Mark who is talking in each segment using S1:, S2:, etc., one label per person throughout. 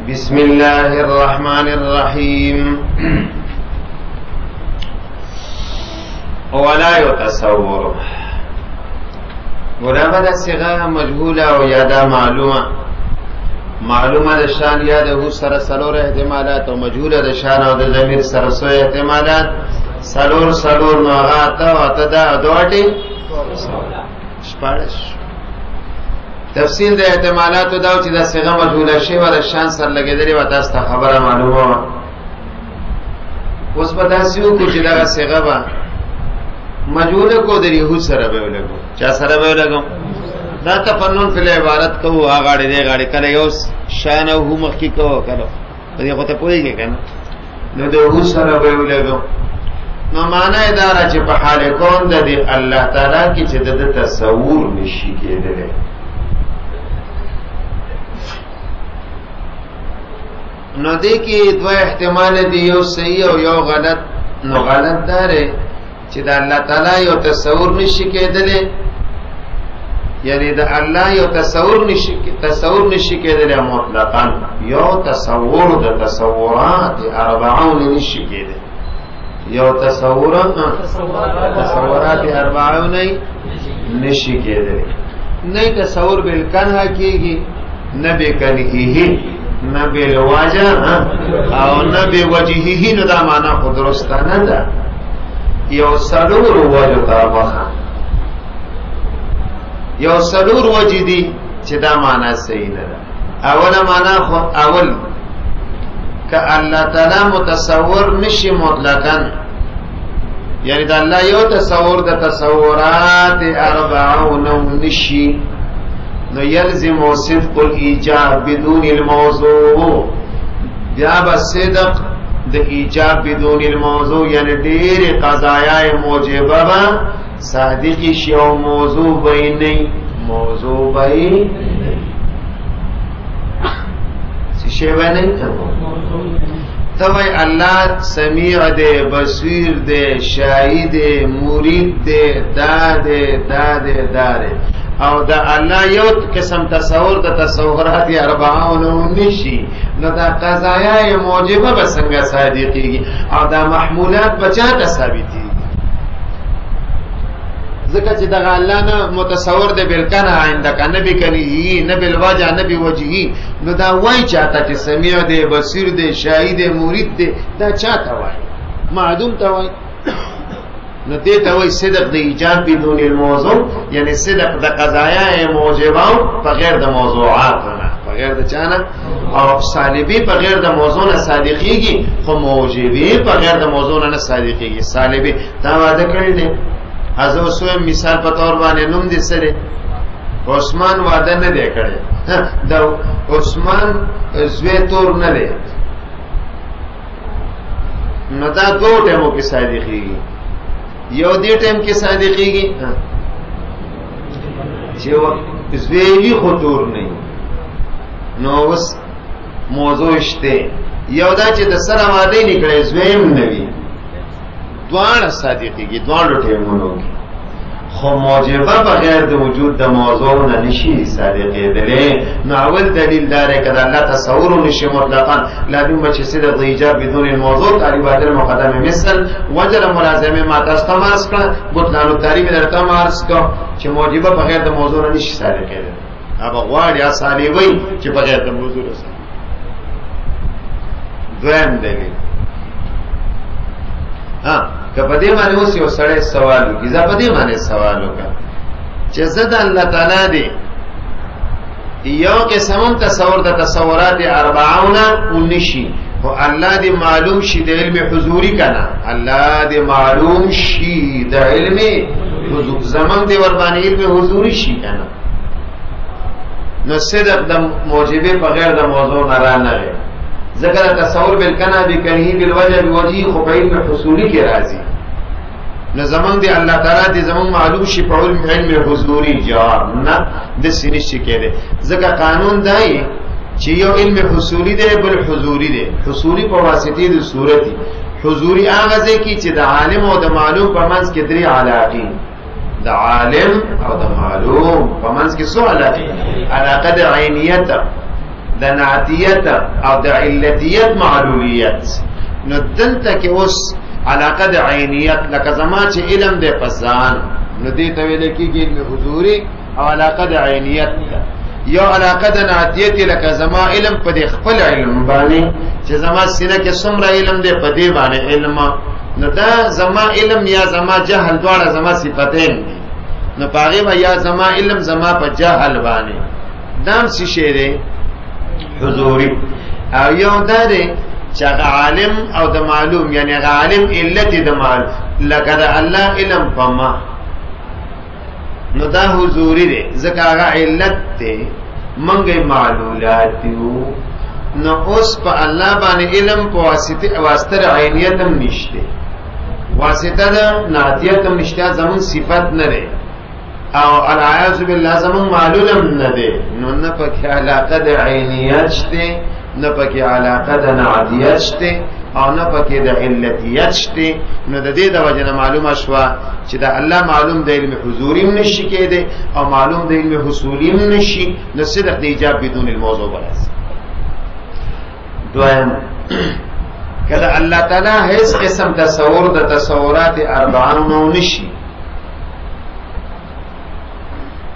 S1: بسم الله الرحمن الرحيم. ولا يتصور ورابد الصيغه مجهوله او یادا معلومه د شان یا د سره سلور احتمالات او مجهوله د شان او د ضمیر سره سو احتمالات سلور نو اته دا دوټي شپارش. تفصیل د احتمالات دا چې د صيغه مجهوله شی ور شان سره لګیدلی و تاسو ته خبره معلومه و. اوس په تاسو کو چې دا صيغه با مجهوله کو د یو سره به ولګو چا سره به ولګو دا تفنن فی العبارت کو اغاړي دی غاړي کله یو شان او مخکی کو کله په دې کوته پويږي کنه نو د یو سره به ولګو. نو معنا دا را چې په حال کون د الله تعالی کې چې د تصور نشي کېدل. نو دې کې دوه احتمال دي، یو صحیح او یو غلط. نو غلط دا دی چې د الله تعالی یو تصور نشي کېدل، یعنی د الله یو تصور نشي کېدل مطلقاً. یو تصور د تصورات 40 نشي کېدل، یو تصورات 40 نشي کېدل. نه تصور بالکنه کېږي، نه بکنهه، نه بالوجه او نه بوجهه. نو دا معنا خو درسته نه ده. یو سلور وجه طرفه، یو سلور وجه دي چې دا معنا صحیح نه ده. اوله معنا خو اول که الله تعالی متصور نشي مطلقاً، یعنی دا الله یو تصور د تصورات 40 نشي، نو یلزم صدق الایجاب بدون الموضوع. بیا به صدق د ایجاب بدون الموضوع، یعنی ډېر قضایای موجبه به صادقی شی او موضوع به نه، موضوع به څه شی به نه. توای الله سمیع دی، بصیر دی، شاهد دی، مرید دی، دا او دا الله یو قسم تصور د تصورات 40 نشي. نو دا قضایای موجبه به څنګه صادقیږي او دا محمولات بچا ته ثابتيږي؟ ځکه چې دا الله نه متصور دی بالکنه عندك نبی کنی نه بالوجه نه بوجهی. نو دا وای چاته چې سمیع دی، بصیر دی، شاهد دی، مرید دی، دا چاته وای؟ معدوم ته وای. نو دیتا وی صدق د ایجاب بدون الموضوع، یعنی صدق د قضایای موجبه په غیر د موضوعات نه، په غیر د چانه. او سالبی په غیر د موضوع نه صادقیږي، خو موجبی په غیر د موضوع نه صادقیږي. سالبی دا وعده کړی دی. حضرت سویم مثال په تور باندې نوم دي سره عثمان وعده نه دی کړی. دا عثمان زوی تور نه دی. نو دا دوه ټیمو کې صادقیږي. یو دې ټیم کې صادقيږي چې زویلی خطور نه، نو اوس موضوع شته. یو دا چې د سره وعده نکړي زویم نه وي، دواړه صادقيږي دواړو ټیمونو کې. خو موجبه بغیر د وجود د موضوع نه نشي صادقېدلې. نو اول دلیل دار کړه الله تصور نشي مطلقاً، لازم چې صدق د ایجاب بدون الموضوع تعریبات المقدمه مثل وجر ملازمه ما تستمرس کړه بطلان تعریب درته مارس کو چې موجبه بغیر د موضوع نه نشي صادقېدل. ابا غواړي اصلي وای چې بغیر د موضوع نه. دویم دلیل که په دې باندې اوس یو سړی سوال وکړي، زه په دې باندې سوال وکړم چې زه د الله تعالی دی یو قسم تصور د تصورات 40 نشي، خو الله دې معلوم شي د علم حضوري کنه، الله دې معلوم شي د علم حضور، زمان دې ور باندې علم حضوري شي کنه. نو صدق د موجبه بغیر د موضوع نه رانغی. ذکر تصور بالکنه بکنه بالوجه بوجهی خو په علم حصولی کې راځي. نو زمان دی الله تعالی دی زمان معلوم شي په علم حضوری. جواب نه د سینې شي کېده. ځکه قانون دی چې یو علم حصولی دی بل حضوری دی. حصولی په واسطه د صورتي، حضوری هغه ځکه چې د عالم او د معلوم په منځ کې درې علاقې، د عالم او د معلوم په منځ کې څو علاقې؟ علاقه د عینیت، د نعتیت او د علتیت معلولیت. نو دلته کې اوس علاقه د عینیت لکه زما چې علم د پسان نو دې ته ویل کېږي علم حضوري او علاقه د عینیت یو علاقه د نعتیت لکه زما علم په دې خپل علم باندې چې زما سینه کې څومره علم دې په دې باندې علم نو دا زما علم یا زما جهل دواړه زما صفتین نو پاغه ما یا زما علم زما په جهل باندې دام څه شی دی حضوري او یو دا دی چې عالم او د معلوم یعنی عالم علت د معلوم لکه د الله علم پما نو دا حضوري دی ځکه هغه علت دی منګي معلولات دیو نو اوس په الله باندې علم په واسطه عینیت هم نشته واسطه د نعتیت هم نشته زمون صفت نه دی او العیاذ بالله زمون معلوم نه دی نو نه پکې علاقه د عینیت شته نه پکې علاقه د نعتیت شته او نه پکې د علتیت شته نو د دې د وجه معلومه شو چې د الله معلوم د علم حضوري نشي کېده او معلوم د علم حصولي نشي نو صدق د ایجاب بدون الموضوع بلس. دویم کله الله تعالی هیڅ قسم تصور د تصورات اربعه نشي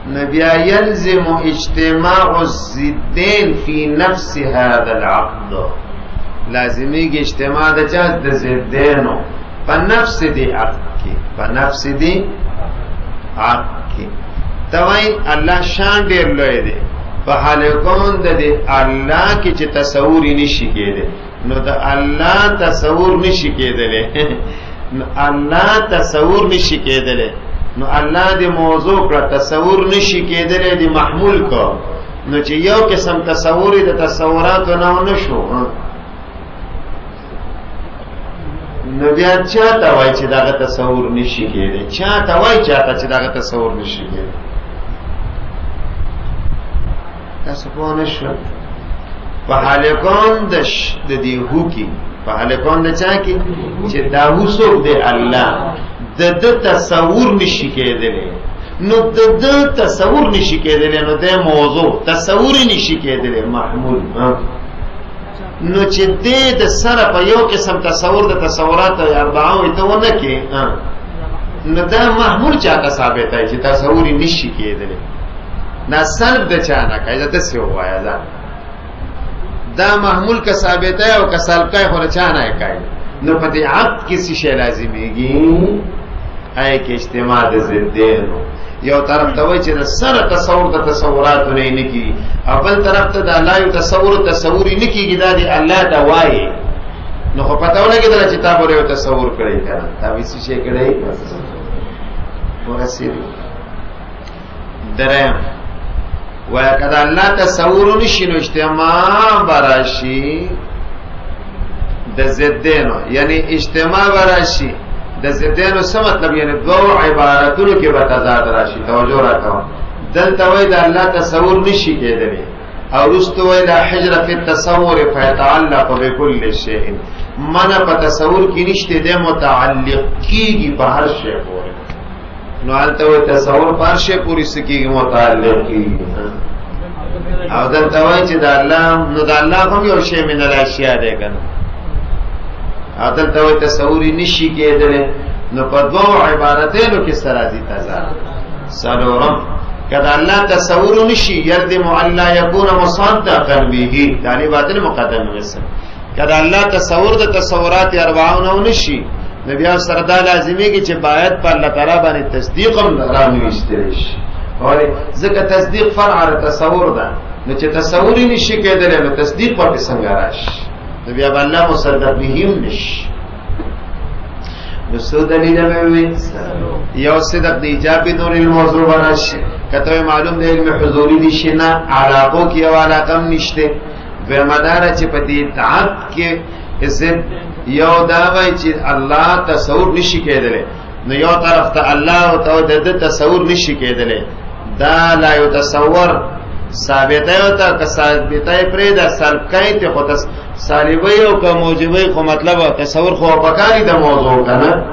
S1: نبيا يلزم اجتماع الزدين في نفس هذا العقد لازمي اجتماع د چا د زدينو په نفس دي عقد کې په نفس دي عقد کې توي الله شان ډېر لوی دی په حال کون د دې الله کې چې تصور نشي کېده نو د الله تصور نشي کېدل نو الله تصور نشي کېدل نو الله دې موضوع کړ تصور نشي کېدل دې محمول کو نو چې یو قسم تصور د تصورات نه نشو نو بیا چاته وای چې دا تصور نشي کېدل چاته وای چې دا تصور نشي کېدل تاسو په نشو په حال کون د دې هو کې په حال کون د چا کې چې دا وسوب دی الله د تصور نشي کېدل نو د تصور نشي کېدل نو د موضوع تصور نشي کېدل محمول نو چې د سره په یو قسم تصور د تصورات اربعه وي ته ونه کې نو دا محمول چاته ثابت دی چې تصور نشي کېدل نه سلب د چا نه کوي دا څه وایا دا محمول کا ثابت ہے او کا سلب کا خو چا نه کوي نو په دې عقد کې څه شی لازميږي آی کې اجتماع د زدين یو طرف ته وای چې سره تصور د تصورات نه کی بل طرف ته د الله یو تصور نه کیږي دا دی الله دا وای نو خو پته ولګی دا چې تاسو یو تصور کړی کړه دا وسی شي کړی ورسېږي درم وای کدا الله تصور نشي نو اجتماع براشي د زدينو یعنی اجتماع براشي د زدينو څه مطلب یعنی دوه عبارتونو کې به تضاد راشي توجه راکړه دلته وای د الله تصور نشي کېدلی او رستو وای د حجر فی التصور فيتعلق بكل شيء من په تصور کې نشته د متعلق کیږي په هر شی پورې نو البته وای تصور په هر شی پورې سکیږي متعلق کیږي او دلته وای چې د الله نو د الله هم یو شی من الاشیاء دی کنه عدل ته تصور نشي کېدل نو په دوه عبارتونو کې سرازي تضاد سلورم کله الله تصور نشي يلزم الله يكون مصدقا به طالبات المقدم وسه کله الله تصور د تصورات اربعه نشي نبي سره دا لازمي کې چې باید په الله تعالی باندې تصدیق هم راويستل شي او ځکه تصدیق فرع على تصور ده نو چې تصور نشي کېدل نو تصدیق په څنګه راشي نبی اب الله مصدق بهم نش نو سو دلیل مې یو صدق دی ایجاب دون الموضوع ورش کته معلوم دی علم حضوری دي شنه علاقو کې او علاقم نشته به مدار چې په دې تعب کې عزت یو دا وای چې الله تصور نشي کېدل نو یو طرف ته الله او د تصور نشي کېدل دا لا یو تصور ثابته او ته ثابته پرې دا سلکای ته خو سالبی او که موجبی خو مطلب تصور خو پکاري د موضوع کنه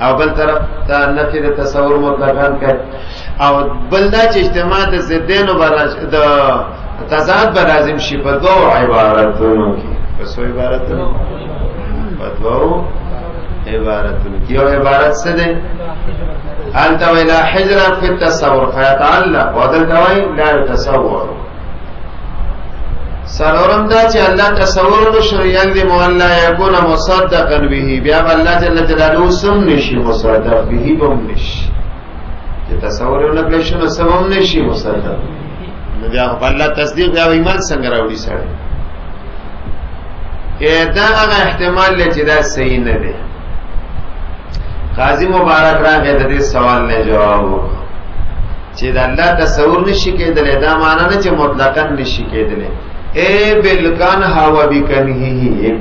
S1: او بل طرف ته نفي د تصور مطلقاً کوي او بل دا چې اجتماع د زدين او د تضاد به لازم شي په دوه عبارتونو کې. په څو عبارتونو؟ په دوه عبارتونو کې. یو عبارت څه ده؟ انت ولا حجر في التصور فيتعلق ودلتوي لا يتصور. سلورم دا چې الله تصور نشو یندې مولا یکون مصدقا به، بیا الله جل جلاله سم نشي مصدق به بم نشي. چې تصور نه کړی شنو سم نشي مصدق. نو بیا الله تصدیق بیا ایمان څنګه راوړي سره؟ دا هغه احتمال چې دا صحیح نه دی. قاضی مبارک راغی د دې سوال نه جواب وکړ چې د الله تصور نشي کېدلی، دا معنا نه چې مطلقاً نشي کېدلی. اے بالکان هوا بکنهی،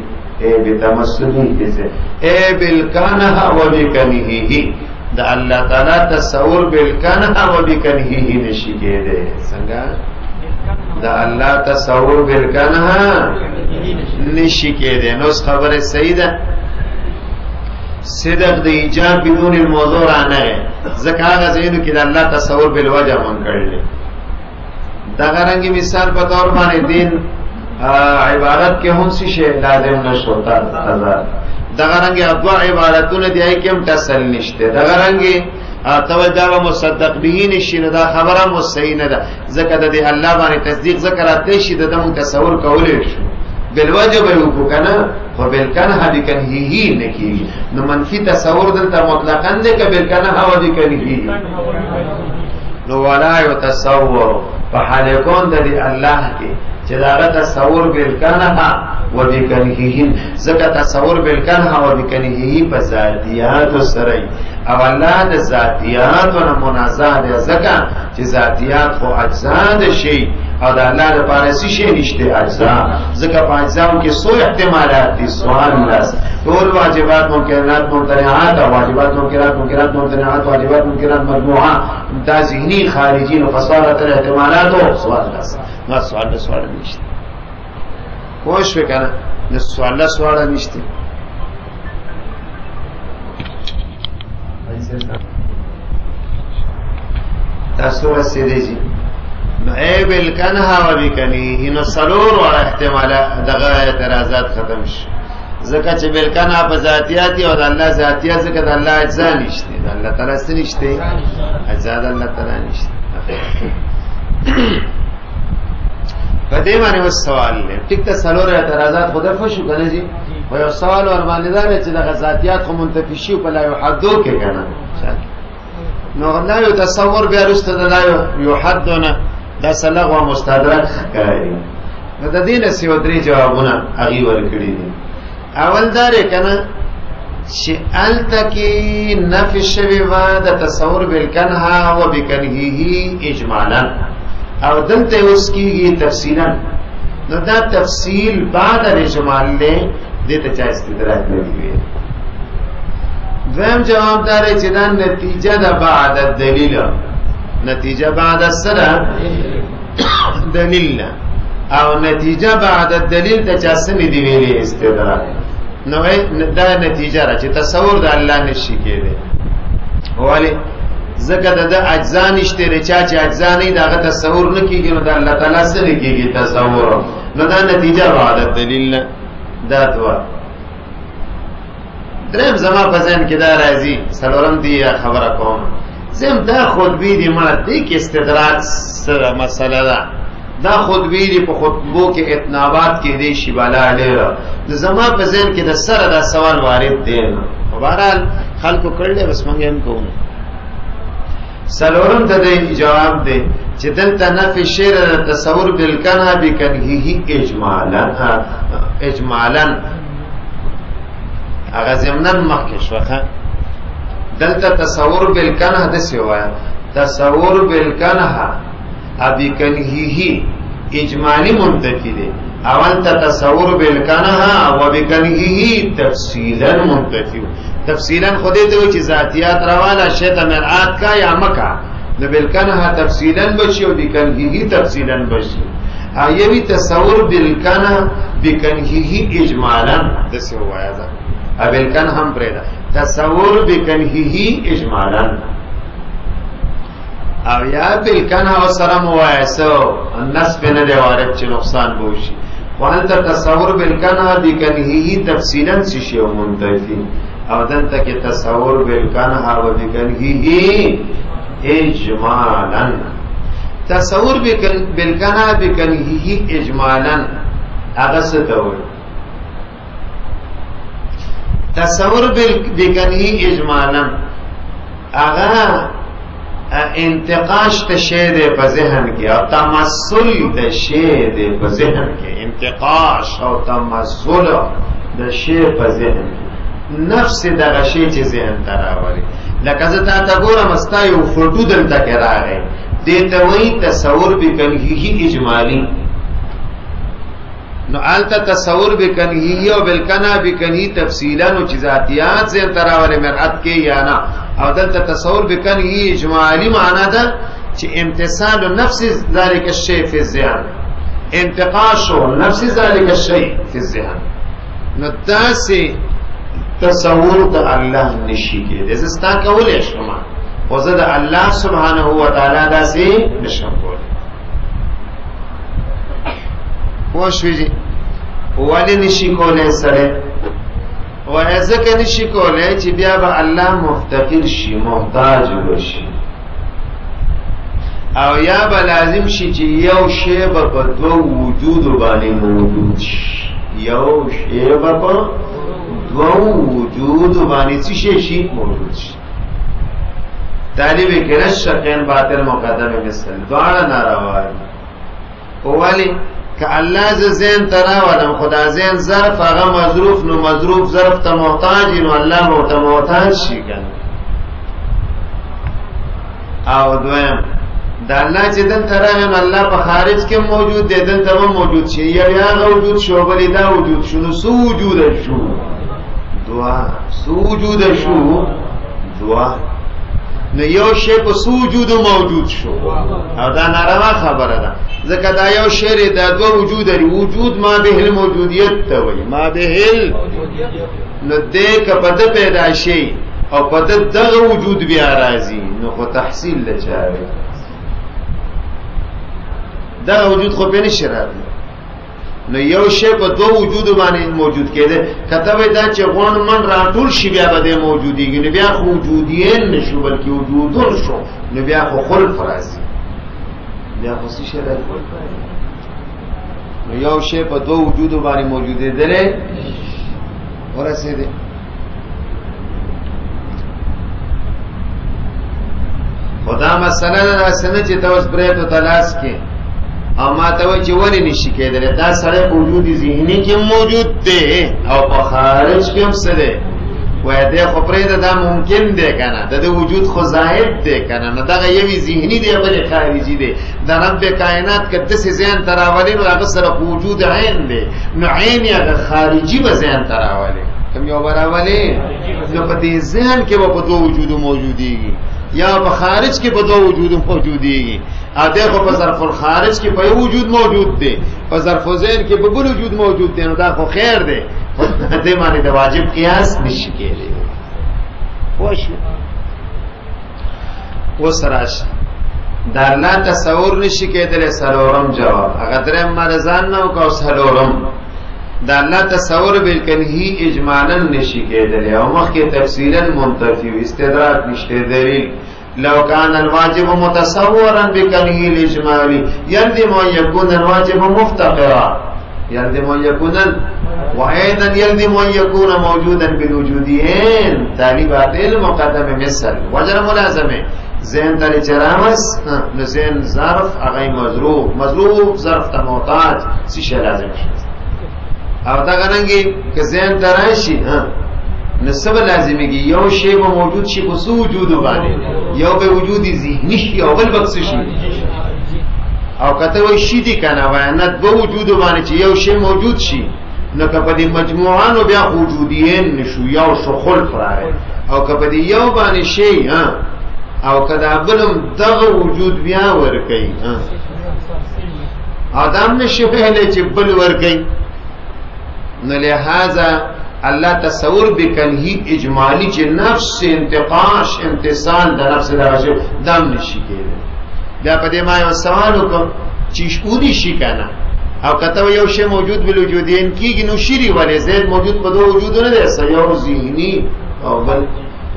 S1: اے بتمسلی کیسے، اے بالکان هوا بکنهی، دا اللہ تعالی تصور بالکان هوا بکنهی نشی کېدی. څنګه دا الله تصور بالکان نشی کېدی؟ نو خبره صحیح ده. صدق د ایجاب بدون الموضوع رانه ځکه هغه ځینو کې د الله تصور بالوجه مون کړل. دا غرانګي مثال په تور باندې دین عبارت کې هم څه شی لازم نشوتا آزاد. دا غرانګي ادوا عبارتونه دی کې هم تصل نشته. دا غرانګي توجه مصدق به نشي، دا خبره مصحیح نه ده ځکه د الله باندې تصدیق ذکر راته شي د دم تصور کولې شو بالوجه به وکنا خو بالکنه بکنهی نکی. نو منفی تصور دلته مطلقاً نه ک بالکنه هوا بکنهی. نو ولا يتصور په حال کون د الله کې چې دا تصور بالکنه و بکنهی، ځکه تصور بالکنه و بکنهی په ذاتیات سره او الله د ذاتیات او منازعه ده، ځکه چې ذاتیات خو اجزا ده شي او د الله لپاره څه شي نشته اجزا. ځکه په اجزاو کې څو احتمالات دي. سوال لاس ټول واجبات ممکنات ممتنعات او واجبات ممکنات ممکنات ممتنعات واجبات ممکنات مجموعه دا ذهني خارجي نو فصالت الاحتمالات او سوال لاس نو سوال نشته. خوش وکنه نو سوال نشته. تاسو رسیدئ نو ای بالکنها و بکنی نو سلور و احتمالات دغه اعتراضات ختم شي. ځکه چې بالکنها په ذاتیات او د الله ذاتیات ځکه د الله اجزا نشته، د الله تعالی څه نشته اجزا د الله تعالی نشته. په دې باندې و سوال دی. ټیک ته سلور اعتراضات خدا فشو کنه جی و یو سوال ور باندې دا چې د ذاتیات خو منتفی شي په لا یحدو کې کنه. نو لا یو تصور بیا رسته د لا یحدونه دا سلغ و مستدرک کوي. نو د دې نسی و درې جوابونه هغه ورکړي دي. اول دا کنه چې التکی نفی شوی و د تصور بالکنها و بکنهی اجمالا او دلته اوس کیږي تفصیلا. نو دا تفصیل بعد الاجمال له دې ته چا استدراک نه دی. دویم جواب دار چې دا نتیجه ده بعد الدلیل، نتیجه بعد السره دلیل او نتیجه بعد الدلیل ته چا سمې دی ویلي استدراک. نو دا نتیجه را چې تصور د الله نشي کېده. ولی ځکه د اجزا نشته رچا چې اجزا نه دغه تصور نه کیږي نو د الله تعالی سره کیږي تصور. نو دا نتیجه بعد الدلیل دا دوا. دریم زما په ذهن کې دا راځي سلورم دی خبره کوم زم دا خطبی دی مړه دی کې استدراک سره مسله ده. دا خطبی دی په خطبو کې اتنابات کې دی شی بالا ډیر. زما په ذهن کې د سره دا سوال وارد دی. بهرحال خلکو کړل بس مونږ هم کوو. سلورم ته دی جواب دی چې دلته نفی شعر تصور بالکنه بکنهی اجمالا اغه زمنن مخکې شوخه. دلته تصور بالکنه د سیوا تصور بالکنه ابي کنهی اجمالی منتفی دی. اول ته تصور بالکنه او بکنهی تفصیلا منتفی. تفصیلا خودی ته چې ذاتیات رواله شیطان مرعات کا یا مکا نو بالکنه تفصیلا بشي او بکنهی تفصیلا بشي. ایوی تصور بالکنه بکنهی اجمالا د سیوا یا ابلکن هم پریدا تصور بکنهی اجمالا. او یا بالکنه او سره موایسه النص په نه دی وارد چې نقصان بوشي وانت تصور بالکنه بکنهی تفصیلا شي او منتفی او دلته کې تصور بالکنه او بکنهی اجمالا تصور بالکنه بکنهی اجمالا هغه څه ته وایي تصور بکنهی اجمالا هغه انتقاش ته شی دی په ذهن کې او تمثل د شی دی په ذهن کې انتقاش او تمثل د شی په ذهن کې نفس دغه شی چې ذهن ته راوړي لکه زه تا ګورم استا یو فوټو دلته کې راغی دې ته وایي تصور بکنهی اجمالی نو آلتا تصور بکنهی او بالکنا بکنهی تفصیلا نو چیزاتیات ذهن ته راوړي مرعت کې یا نه او دلته تصور بکنهی اجمالی معنا ده چې امتثال نفس ذلك الشيء في الذهن انتقاش نفس ذلك الشيء في الذهن نو تاسې تصور د الله نشي کېدای زستا کولای شم او زه د الله سبحانه و تعالی داسې نشم کولای پوښوي ولی نشي کولای سره و ځکه نشي کولای چې بیا به الله مفتقر شي محتاج وشي او یا به لازم شي چې یو شی به په دوه وجود باندې موجود شي یو شی به په دوه وجود باندې څه شي موجود شي طالب کې شقین باطل مقدمه مثل دواړه ناروا دي ولی که الله ز زین تراولم خدا زین ظرف هغه مظروف نو مظروف ظرف ته محتاج نو الله ته محتاج شي کنه او دویم دا الله چې دن تراهم الله په خارج کې موجود دی دن ته موجود شي یا وجود شو بلې دا وجود شنو سو وجود شو دعا سو وجود شو دعا نو یو شی په سوجود موجود شو او دا ناروا خبره ده ځکه دا یو شی دا دوه وجود لري وجود ما به الموجودیت ته وایي ما به نو دې کپد پیدا شي او پد دغه وجود بیا راځي نو خو تحصیل لچاره دا وجود خو به نشي راځي نو یو شی په دوه وجود باندې موجود کېده کته وای دا چې غون من راټول شي بیا به موجودیږي نو بیا خو وجودین نشو بلکې وجودون شو نو بیا خو خلف راځي بیا خو څه شی راځي نو یو شی په دوه وجود باندې موجود دی درې ورسېده خدا مسله دا سنه چې تاسو برېت او تلاش کې او ما ته وایي چې ولې نشي کېدلی دا سړی په وجود ذهني کې موجود دی او په خارج کې هم څه دی وایي دی خو پرېږده دا ممکن دی که نه د وجود خو زاهد دی که نه نو دغه یوې ذهني دی بلې خارجي دی د رب کائنات که داسې ذهن ته راولي نو هغه سره په وجود عین دی نو عین یې هغه خارجي به ذهن ته راولي کوم یو به راولي نو په دې ذهن کې به په دوه وجودو موجودېږي یا په خارج کې په دوه وجود موجودېږي اته خو په ظرف الخارج کې په یو وجود موجود دی په ظرف الذهن کې په بل وجود موجود دی نو دا خو خیر دی دې باندې د واجب قیاس نشي کېدی خوښ وسراش دا الله تصور نشي کېدلی سلورم جواب هغه درې مرزان نو کو سلورم دا الله تصور بالکنهی اجمالا نشي کېدلی او مخکې تفصیلا منتفی استدراک نشته دلیل لو كان الواجب متصورا بکنهی الاجمالی يلزم ان يكون الواجب مفتقرا يلزم ان يكون وايضا يلزم ان يكون موجودا بالوجودين طالبات المقدم مثل وجر ملازمه ذهن تل چرامس نو ذهن ظرف اغه مظروف ظرف ته محتاج څه لازم شي او دا غننګي که ذهن تراشي نسب لازميږي یو شی به موجود شي په سو وجود باندې یو به وجودي ذهني شي او بل بخص شي او کته وای شي دي کنه وانت به وجود باندې چې یو شی موجود شي نو کپه دي مجموعانو بیا وجودیین نشو یو شو خلف راغی او کپه دي یو باندې شي او کدا بلم دغه وجود بیا ور کوي ادم نشي ویلې چې بل ور کوي نو لہذا الله تصور بکنهی اجمالی چې نفس انتقاش امتصال د نفس درجه دم نشي کېږي بیا په دې ما یو سوال وکم چې شودي شي کنه او کته یو شی موجود بل وجودین کیږي نو شری ولې زید موجود په دوه وجودونه دی یو ذهنی او بل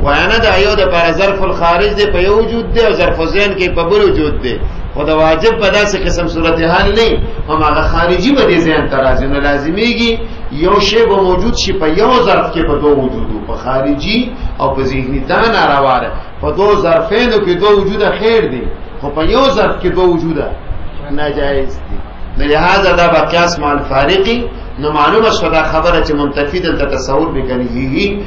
S1: وینا دا یو د پر ظرف الخارج دی په یو وجود دی او ظرف ذهن کې په بل وجود دی او دا واجب په داسې قسم صورتحال نه هم هغه خارجي به دي ذهن ترازی نه لازمیږي یو شی به موجود شي په یو ظرف کې په دوه وجودو په خارجي او په ذهني دا ناروا ده په دوه ظرفینو کې دوه وجوده خیر دي خو په یو ظرف کې دوه وجوده ناجایز دي لہذا دا با قیاس مع الفارقی نو معلومه شو دا خبره چې منتفی دلته تصور بکنی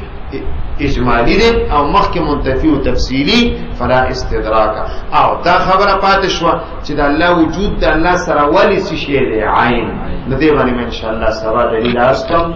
S1: اجمالی دی او مخک منتفی و تفصیلی فلا استدراک او دا خبره پاتې شو چې د الله وجود د الله سره ولی څه شی دی عین نو دې باندې ان شاء الله سبا دلیل راستم